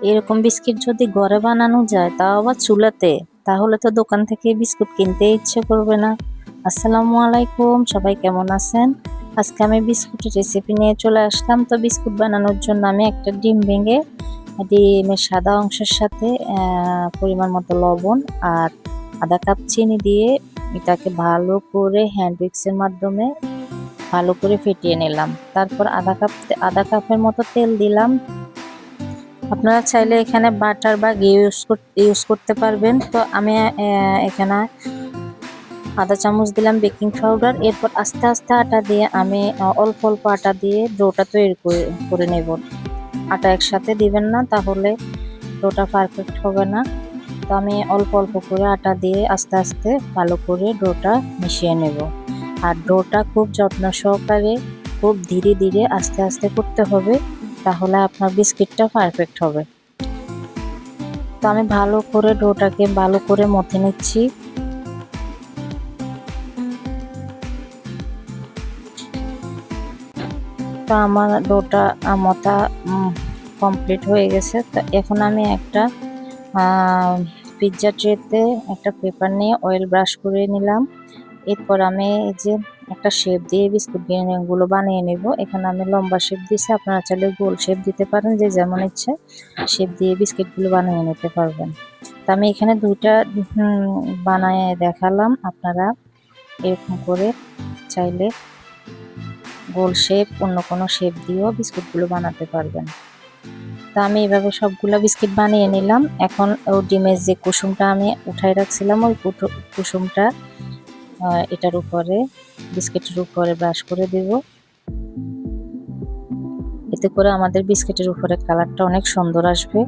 এরকম বিস্কিট যদি ঘরে বানানো যায়, তাও আবার চুলাতে, তাহলে তো দোকান থেকে বিস্কুট কিনতে ইচ্ছে করবে না। আসসালামু আলাইকুম, সবাই কেমন আছেন? আজকে আমি বিস্কুটের রেসিপি নিয়ে চলে আসলাম। তো বিস্কুট বানানোর জন্য আমি একটা ডিম ভেঙে ডিমের সাদা অংশের সাথে পরিমাণ মতো লবণ আর আধা কাপ চিনি দিয়ে এটাকে ভালো করে হ্যান্ড উইক্সের মাধ্যমে ভালো করে ফেটিয়ে নিলাম। তারপর আধা কাপের মতো তেল দিলাম। আপনারা চাইলে এখানে বাটার বা ঘি ইউজ করতে পারবেন। তো আমি এখানে আধা চামচ দিলাম বেকিং পাউডার। এরপর আস্তে আস্তে আটা দিয়ে আমি অল্প অল্প আটা দিয়ে ডোটা তৈরি করে নেব। আটা একসাথে দিবেন না, তাহলে ডোটা পারফেক্ট হবে না। তো আমি অল্প অল্প করে আটা দিয়ে আস্তে আস্তে ভালো করে ডোটা মিশিয়ে নেব। আর ডোটা খুব যত্ন সহকারে, খুব ধীরে ধীরে আস্তে আস্তে করতে হবে, তাহলে আপনার বিস্কিটটা পারফেক্ট হবে। তো আমি ভালো করে ডোটাকে ভালো করে মথে নিচ্ছি। তো আমার ডোটা মথা কমপ্লিট হয়ে গেছে। তো এখন আমি একটা পিৎজা ট্রেতে একটা পেপার নিয়ে অয়েল ব্রাশ করে নিলাম। এরপর আমি এই যে একটা শেপ দিয়ে বিস্কুটগুলো বানিয়ে নেব। এখানে আমি লম্বা শেপ দিয়েছি, আপনারা চাইলে গোল শেপ দিতে পারেন, যে যেমন ইচ্ছে শেপ দিয়ে বিস্কিটগুলো বানিয়ে নিতে পারবেন। তো আমি এখানে দুইটা বানিয়ে দেখালাম। আপনারা এরকম করে চাইলে গোল শেপ, অন্য কোনো শেপ দিয়েও বিস্কুটগুলো বানাতে পারবেন। তা আমি এভাবে সবগুলো বিস্কিট বানিয়ে নিলাম। এখন ও ডিমের যে কুসুমটা আমি উঠাই রাখছিলাম, ওই কুসুমটা এটার উপরে, বিস্কিটের উপরে ব্রাশ করে দেব। এতে করে আমাদের বিস্কিটের উপরে কালারটা অনেক সুন্দর আসবে।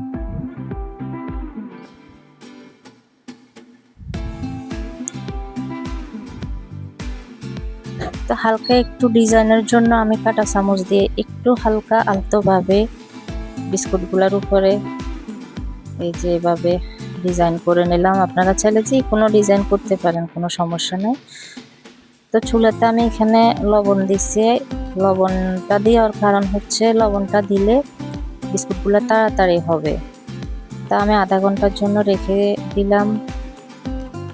তো হালকা একটু ডিজাইনের জন্য আমি কাঁটা চামচ দিয়ে একটু হালকা আলতোভাবে বিস্কুটগুলোর উপরে এই যে এভাবে ডিজাইন করে নিলাম। আপনারা চাইলে যে কোনো ডিজাইন করতে পারেন, কোনো সমস্যা নেই। তো চুলাতে আমি এখানে লবণ দিচ্ছি। লবণটা দেওয়ার কারণ হচ্ছে, লবণটা দিলে বিস্কুটগুলো তাড়াতাড়ি হবে। তা আমি আধা ঘন্টার জন্য রেখে দিলাম।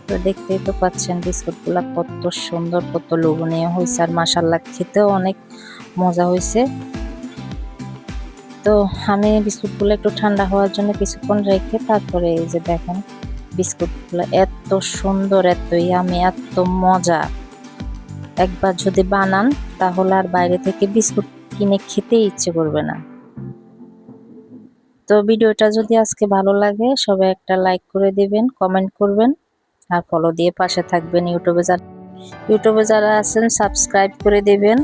তো দেখতেই তো পাচ্ছেন বিস্কুটগুলো কত সুন্দর, কত লোভনীয় হয়েছে, আর মাশাআল্লাহ খেতেও অনেক মজা হয়েছে। তো আমি বিস্কুটগুলো একটু ঠান্ডা হওয়ার জন্য কিছুক্ষণ রেখে তারপরে এই যে দেখেন বিস্কুটগুলো এত সুন্দর, এত ইয়ামি, এত মজা। একবার যদি বানান, তাহলে আর বাইরে থেকে বিস্কুট কিনে খেতে ইচ্ছে করবে না। তো ভিডিওটা যদি আজকে ভালো লাগে, সবাই একটা লাইক করে দিবেন, কমেন্ট করবেন আর ফলো দিয়ে পাশে থাকবেন। ইউটিউবে যারা আছেন সাবস্ক্রাইব করে দিবেন।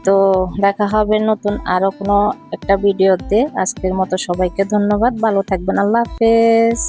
তো দেখা হবে নতুন আরো কোনো একটা ভিডিওতে। আজকের মতো সবাইকে ধন্যবাদ, ভালো থাকবেন, আল্লাহ হাফেজ।